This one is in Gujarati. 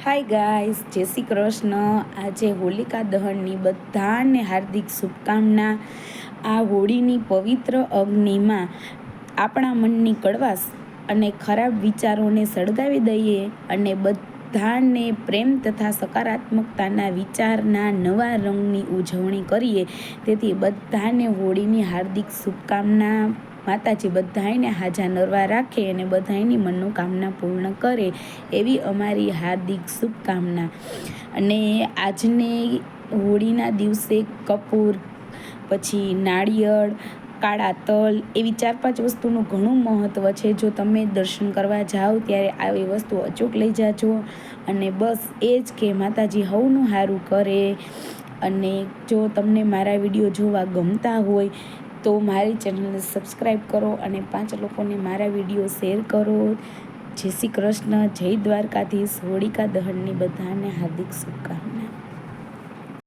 હાય ગાઈસ, જય શ્રી કૃષ્ણ. આજે હોલિકા દહનની બધાને હાર્દિક શુભકામના. આ હોળીની પવિત્ર અગ્નિમાં આપણા મનની કડવાશ અને ખરાબ વિચારોને સળગાવી દઈએ અને બધાને પ્રેમ તથા સકારાત્મકતાના વિચારના નવા રંગની ઉજવણી કરીએ. તેથી બધાને હોળીની હાર્દિક શુભકામના. માતાજી બધાને હાજા નરવા રાખે અને બધાની મનોકામના પૂર્ણ કરે એવી અમારી હાર્દિક શુભકામના. અને આજને હોળીના દિવસે કપૂર, પછી નાળિયેર, કાળા તલ એવી 4-5 વસ્તુનું ઘણું મહત્ત્વ છે. જો તમે દર્શન કરવા જાઓ ત્યારે આવી વસ્તુ અચૂક લઈ જાજો. અને બસ એ જ કે માતાજી સૌનું સારું કરે. અને જો તમને મારા વિડીયો જોવા ગમતા હોય તો મારી ચેનલને સબસ્ક્રાઈબ કરો અને 5 લોકોને મારા વિડીયો શેર કરો. જય શ્રી કૃષ્ણ, જય દ્વારકાધીશ. હોળિકા દહનની બધાને હાર્દિક શુભકામના.